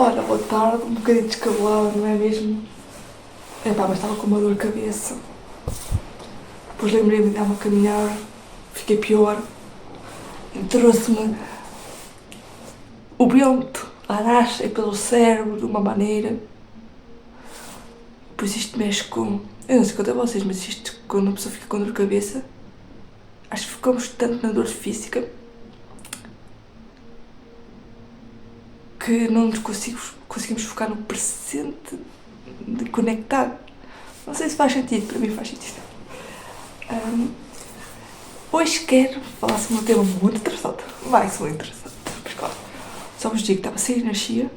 Ora, boa tarde, um bocadinho descabelada, não é mesmo? Mas estava com uma dor de cabeça. Depois lembrei-me de dar uma caminhada, fiquei pior. Trouxe-me o vento a nascer pelo cérebro de uma maneira. Pois isto mexe com... Eu não sei quanto a vocês, mas isto, quando a pessoa fica com dor de cabeça, acho que ficamos tanto na dor física que não nos conseguimos focar no presente, de conectar. Não sei se faz sentido, para mim faz sentido. Hoje quero falar sobre um tema muito interessante. Muito interessante. Mas claro, só vos digo que estava sem energia.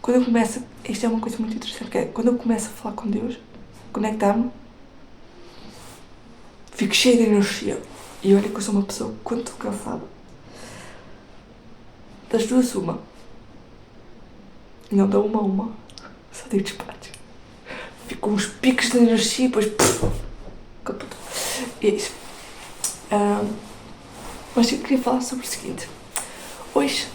Quando eu começo, isto é uma coisa muito interessante, que é quando eu começo a falar com Deus, conectar-me, fico cheia de energia. E olha que eu sou uma pessoa, quando estou cansada, das duas uma. Não dá uma, só digo disparates. Fico com uns picos de energia e depois... E é isso. Mas eu queria falar sobre o seguinte. Hoje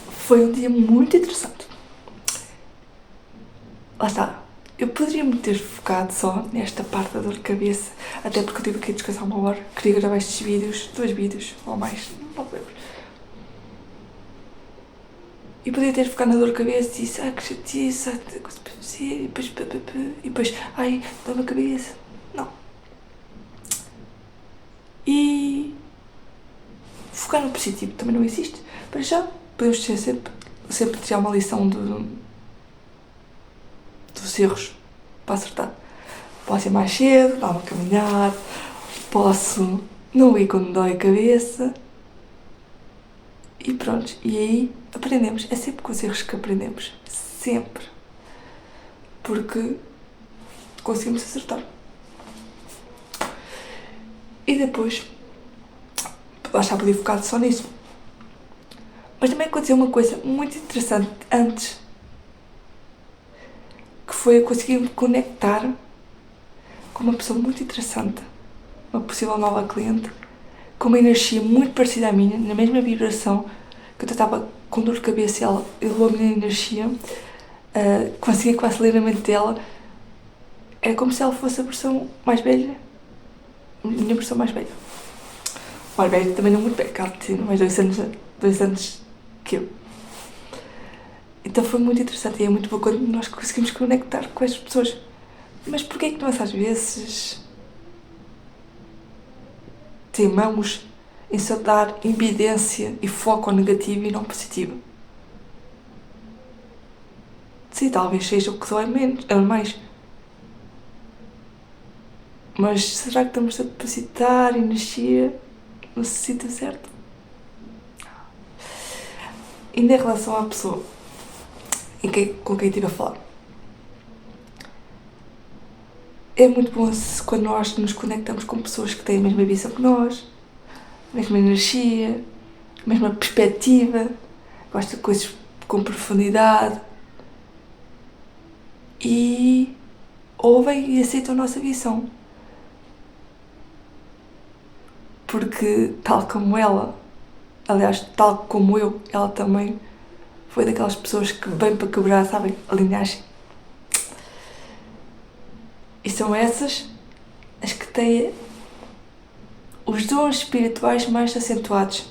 foi um dia muito interessante. Lá está. Eu poderia me ter focado só nesta parte da dor de cabeça, até porque eu tive aqui a descansar uma hora. Queria gravar estes vídeos, 2 vídeos ou mais, não lembro. E podia ter ficado na dor de cabeça e disse, que chatice, e depois, dor na cabeça. Não. E focar no positivo também não existe. Para já, podemos ter sempre tirar uma lição dos erros para acertar. Posso ir mais cedo, dar uma caminhada, posso não ir quando dói a cabeça. E pronto, e aí aprendemos. É sempre com os erros que aprendemos. Sempre. Porque conseguimos acertar. E depois, lá está, podia focar só nisso. Mas também aconteceu uma coisa muito interessante antes, que foi eu conseguir me conectar com uma pessoa muito interessante, uma possível nova cliente, com uma energia muito parecida à minha, na mesma vibração, que eu estava com dor de cabeça e ela elevou a minha energia, consegui quase ler a mente dela. É como se ela fosse a versão mais velha, a minha versão mais velha. Mais velha também não muito velha, ela tinha mais 2 anos que eu. Então foi muito interessante e é muito bom quando nós conseguimos conectar com as pessoas. Mas porquê é que nós às vezes teimamos em só dar evidência e foco ao negativo e não ao positivo? Sim, talvez seja o que dói mais. Mas será que estamos a depositar energia no sítio certo? Ainda em relação à pessoa com quem estive a falar, é muito bom quando nós nos conectamos com pessoas que têm a mesma visão que nós, a mesma energia, a mesma perspectiva, gostam de coisas com profundidade e ouvem e aceitam a nossa visão. Porque tal como ela, aliás, tal como eu, ela também foi daquelas pessoas que vêm para quebrar, sabem, a linhagem. E são essas as que têm os dons espirituais mais acentuados.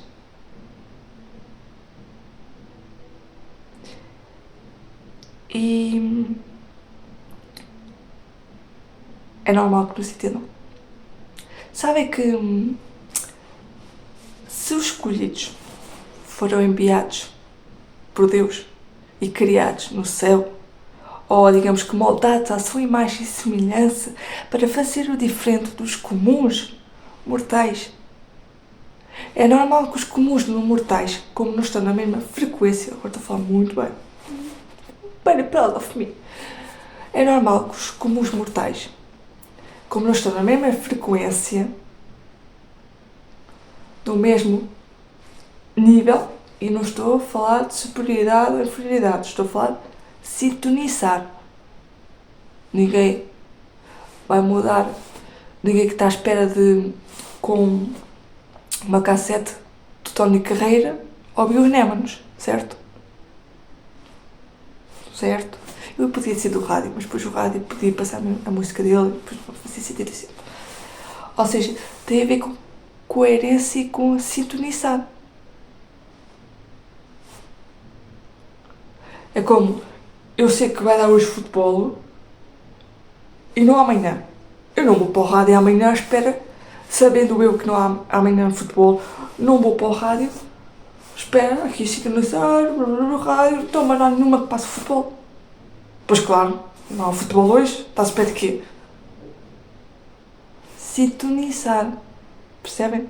E é normal que nos entendam. Sabem que se os escolhidos foram enviados por Deus e criados no céu, ou digamos que moldados à sua imagem e semelhança para fazer o diferente dos comuns mortais, é normal que os comuns mortais, como não estão na mesma frequência, agora estou a falar muito bem, proud of me, é normal que os comuns mortais, como não estão na mesma frequência, do mesmo nível, e não estou a falar de superioridade ou inferioridade, estou a falar de sintonizar. Ninguém vai mudar, ninguém que está à espera com uma cassete do Tony Carreira ouvimos, certo? Certo? Eu podia ser do rádio, mas depois o rádio podia passar a música dele, depois não fazia sentido assim. Ou seja, tem a ver com coerência e com sintonizar. É como, eu sei que vai dar hoje futebol e não há amanhã. Eu não vou para o rádio amanhã à espera, sabendo eu que não há amanhã futebol, não vou para o rádio, espera aqui sintonizar, o rádio, então, mas não há nenhuma que passe futebol. Pois claro, não há futebol hoje, está-se perto de quê? Sintonizar, percebem?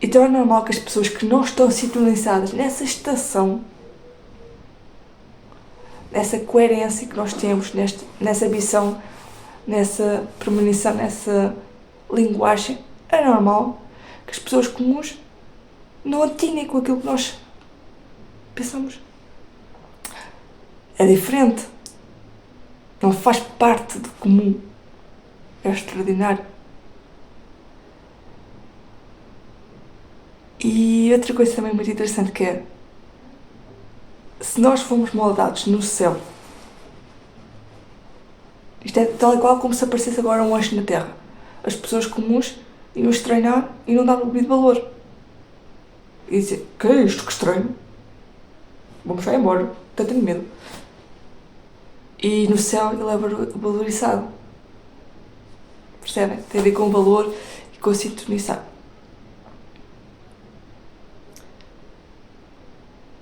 Então é normal que as pessoas que não estão sintonizadas nessa estação, nessa coerência que nós temos, nessa ambição, nessa premonição, nessa linguagem, é normal que as pessoas comuns não atinem com aquilo que nós pensamos. É diferente. Não faz parte do comum. É extraordinário. E outra coisa também muito interessante que é, se nós fomos moldados no céu, isto é tal e qual como se aparecesse agora um anjo na Terra. As pessoas comuns iam estranhar e não dar o devido valor. E dizer, que é isto? Que estranho. Vamos já embora. Até tenho medo. E no céu ele é valorizado. Percebem? Tem a ver com o valor e com a sintonizar.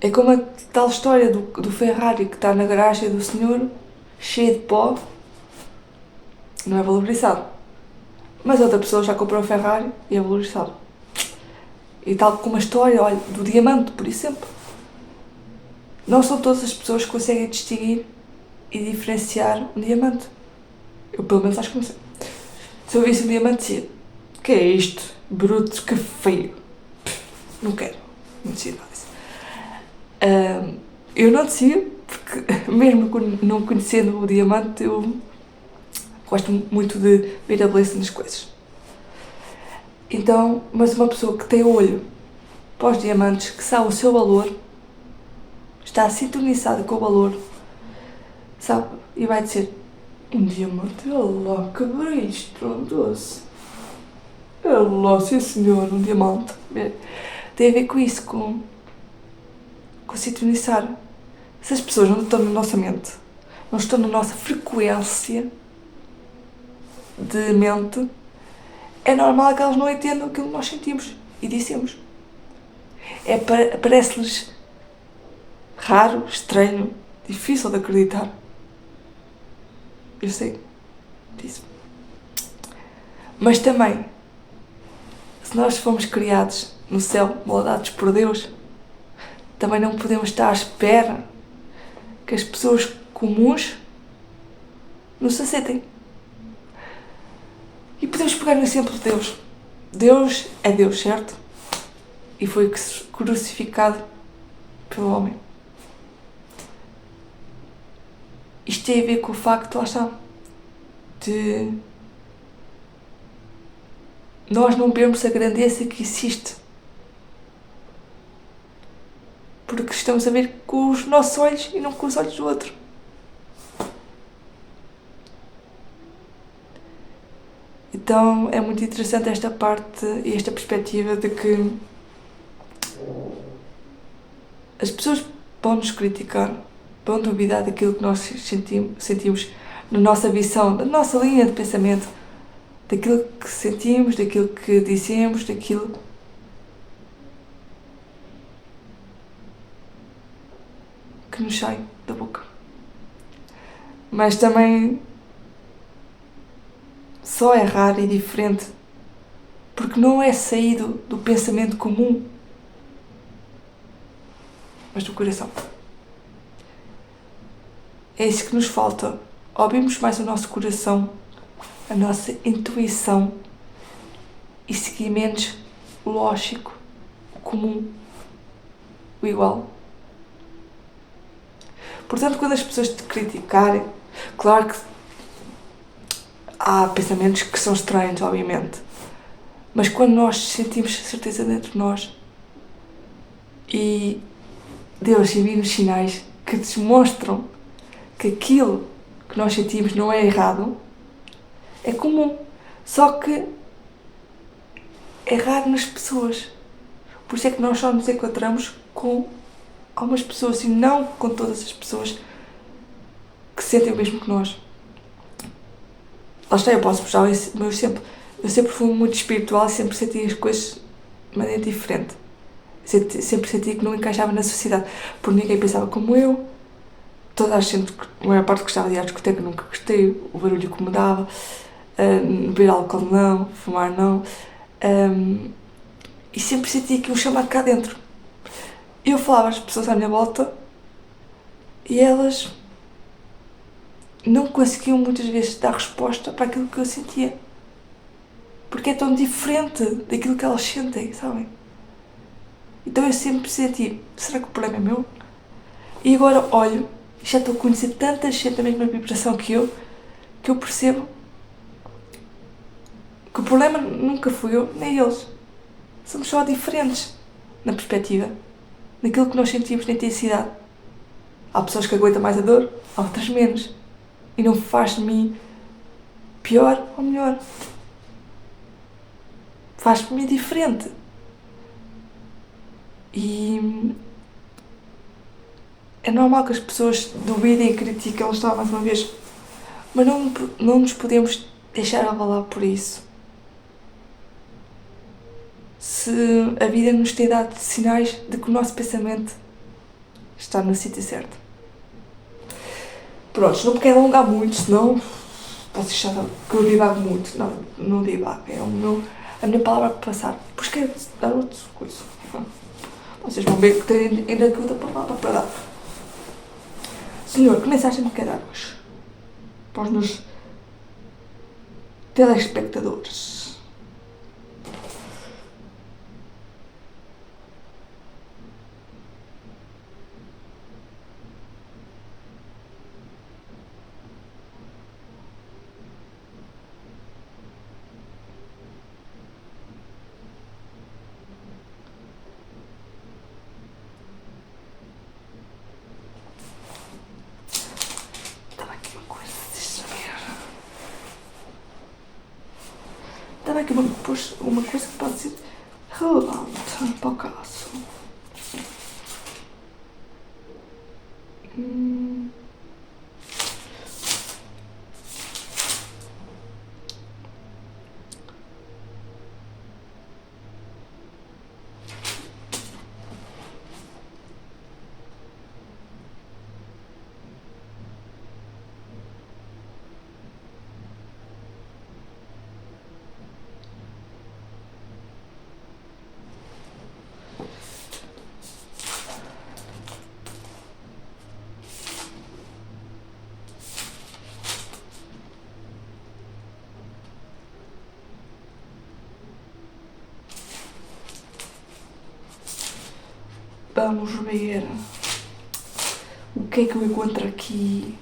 É como a tal história do Ferrari que está na garagem do senhor, cheio de pó, não é valorizado. Mas outra pessoa já comprou o Ferrari e é valorizado. E tal como a história, olha, do diamante, por exemplo. Não são todas as pessoas que conseguem distinguir e diferenciar um diamante. Eu pelo menos acho que não sei. Se eu visse um diamante, dizia, que é isto? Bruto, que feio. Não quero. Não decido nada disso. Eu não decido, porque mesmo não conhecendo o diamante, eu gosto muito de ver a beleza nas coisas. Então, mas uma pessoa que tem olho para os diamantes, que sabe o seu valor, está sintonizada com o valor, sabe? E vai dizer, um diamante, olha lá, que brilho estrondoso. Olha lá, sim senhor, um diamante. Tem a ver com isso, com sintonizar. Se as pessoas não estão na nossa mente, não estão na nossa frequência de mente, é normal que elas não entendam aquilo que nós sentimos e dissemos. Parece-lhes raro, estranho, difícil de acreditar. Eu sei disso. Mas também, se nós fomos criados no céu, moldados por Deus, também não podemos estar à espera que as pessoas comuns nos aceitem. E podemos pegar no exemplo de Deus. Deus é Deus, certo? E foi crucificado pelo homem. Isto tem a ver com o facto, lá está, de nós não vermos a grandeza que existe. Porque estamos a ver com os nossos olhos e não com os olhos do outro. Então é muito interessante esta parte e esta perspectiva de que as pessoas vão nos criticar, vão duvidar daquilo que nós sentimos na nossa visão, da nossa linha de pensamento, daquilo que sentimos, daquilo que dizemos, daquilo que nos sai da boca. Mas também só é raro e diferente porque não é saído do pensamento comum, mas do coração. É isso que nos falta. Ouvimos mais o nosso coração, a nossa intuição e seguir menos o lógico, o comum, o igual. Portanto, quando as pessoas te criticarem, claro que há pensamentos que são estranhos, obviamente, mas quando nós sentimos certeza dentro de nós E Deus envia-nos sinais que demonstram que aquilo que nós sentimos não é errado, é comum. Só que é raro nas pessoas. Por isso é que nós só nos encontramos com algumas pessoas e não com todas as pessoas que sentem o mesmo que nós. Lá está, eu posso puxar o meu exemplo. Eu sempre fui muito espiritual e sempre senti as coisas de maneira diferente. Sempre senti que não encaixava na sociedade, porque ninguém pensava como eu. Toda a gente, a maior parte gostava de ir à discoteca, nunca gostei, o barulho incomodava, beber álcool não, fumar não. E sempre senti aqui um chamado cá dentro. Eu falava às pessoas à minha volta e elas não conseguiam muitas vezes dar resposta para aquilo que eu sentia. Porque é tão diferente daquilo que elas sentem, sabem? Então eu sempre senti, será que o problema é meu? E agora olho, já estou a conhecer tanta gente da mesma vibração que eu percebo que o problema nunca fui eu, nem eles. Somos só diferentes na perspectiva, naquilo que nós sentimos, na intensidade. Há pessoas que aguentam mais a dor, há outras menos. E não faz de mim pior ou melhor. Faz de mim diferente. E é normal que as pessoas duvidem e critiquem, elas estão mais uma vez. Mas não nos podemos deixar abalar por isso. Se a vida nos tem dado sinais de que o nosso pensamento está no sítio certo. Pronto, não me quero alongar muito, senão posso achar que eu divago muito. Não divago, é a minha palavra para passar. Depois quero dar outra coisa. Vocês vão ver que tenho ainda aqui outra palavra para dar. Senhor, que mensagem me quer dar hoje? Para os meus telespectadores. Estava aqui uma coisa que pode ser relevante para o caso. Vamos ver o que é que eu encontro aqui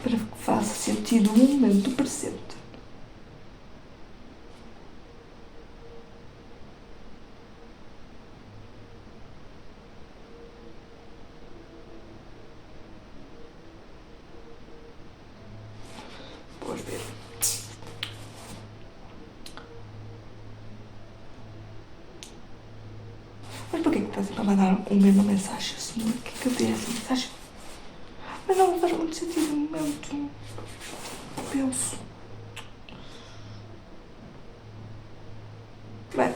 para que faça sentido no momento presente. Vamos ver. Mas porquê que estás a mandar uma mesma mensagem, senhor? O que é que eu tenho essa mensagem? Mas não faz muito sentido no momento. Penso. Bem,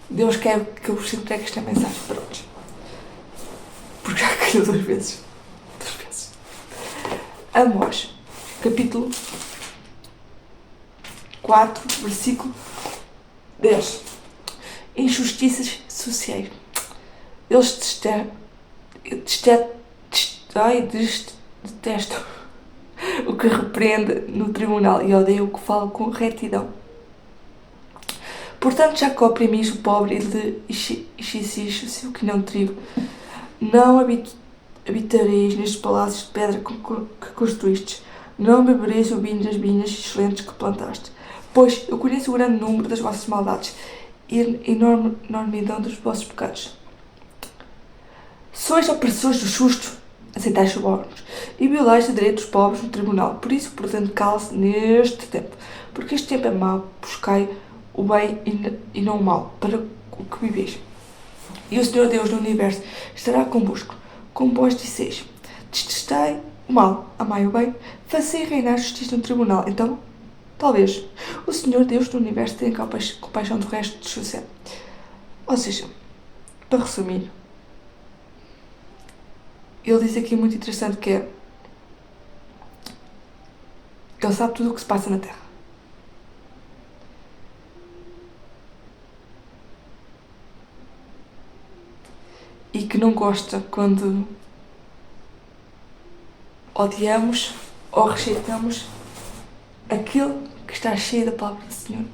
Deus quer que eu vos entregue esta mensagem. Pronto. Porque já caiu duas vezes. Amós, capítulo 4, versículo 10. Injustiças sociais. Eles detestam o que repreende no tribunal e odeiam o que fala com retidão. Portanto, já que oprimis o pobre e lhe enchestes o seu quinhão de trigo, não habitareis nestes palácios de pedra que construístes, não bebereis o vinho das vinhas excelentes que plantaste, pois eu conheço o grande número das vossas maldades e a enormidão dos vossos pecados. sois opressores dos justos, aceitais subornos e violais o direito dos pobres no tribunal. Por isso, portanto, cale-se neste tempo, porque este tempo é mau. Buscai o bem e não o mal, para o que viveis. E o Senhor Deus do Universo estará convosco, como vós disseis. Detestai o mal, amai o bem, fazei reinar a justiça no tribunal. Então, talvez, o Senhor Deus do Universo tenha compaixão do resto de José. Ou seja, para resumir, ele diz aqui muito interessante que é: ele sabe tudo o que se passa na Terra. E que não gosta quando odiamos ou rejeitamos aquilo que está cheio da palavra do Senhor.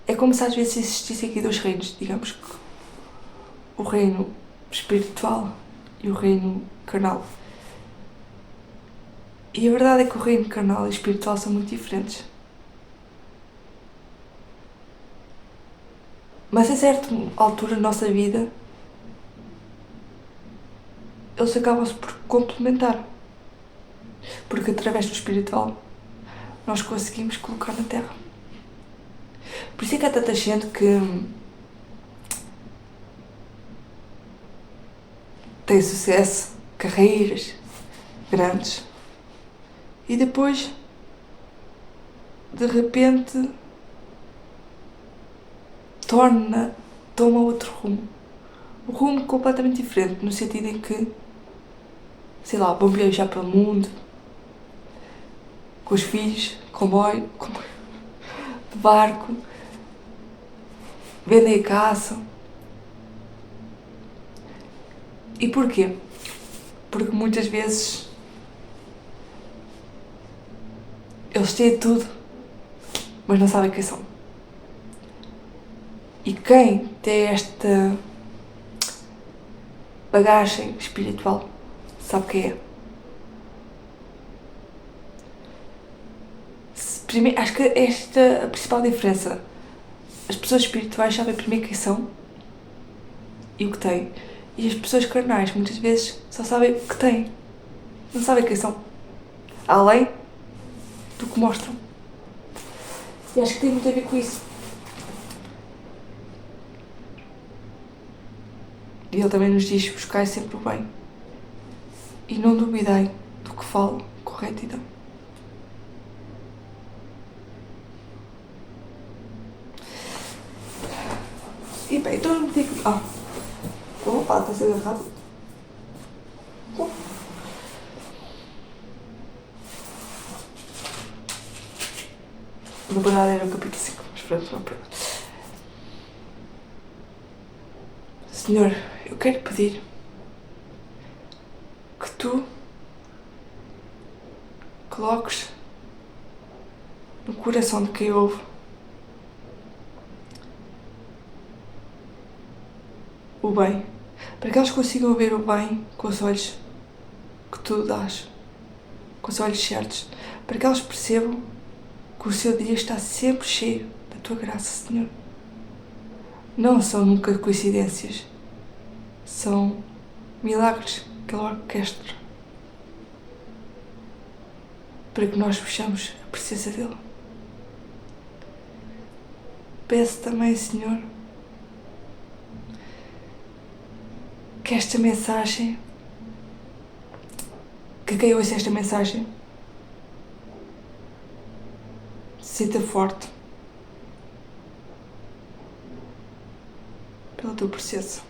É como se às vezes existisse aqui dois reinos, digamos que o reino espiritual e o reino carnal. E a verdade é que o reino carnal e espiritual são muito diferentes. Mas a certa altura da nossa vida, eles acabam-se por complementar. Porque através do espiritual, nós conseguimos colocar na Terra. Por isso é que há tanta gente que tem sucesso, carreiras grandes, e depois, de repente, toma outro rumo. Um rumo completamente diferente, no sentido em que, sei lá, vão viajar pelo mundo, com os filhos, comboio, de barco, vendem a casa. E porquê? Porque muitas vezes eles têm tudo, mas não sabem quem são. E quem tem esta bagagem espiritual sabe quem é. Primeiro, acho que esta é a principal diferença. As pessoas espirituais sabem primeiro quem são e o que têm. E as pessoas carnais muitas vezes só sabem o que têm. Não sabem quem são. Além do que mostram. E acho que tem muito a ver com isso. E ele também nos diz: buscai sempre o bem. E não duvidei do que falo com retidão. E bem, então eu me digo... Opa, está a ser agarrado. Na verdade era o capítulo 5, mas pronto. Senhor, eu quero pedir que tu coloques no coração de quem ouve o bem, para que eles consigam ver o bem com os olhos que tu dás, com os olhos certos, para que eles percebam que o seu dia está sempre cheio da tua graça, Senhor. Não são nunca coincidências, são milagres que Ele orquestra para que nós vejamos a presença dEle. Peço também, Senhor, que esta mensagem, que quem ouça esta mensagem se sinta forte pela tua presença.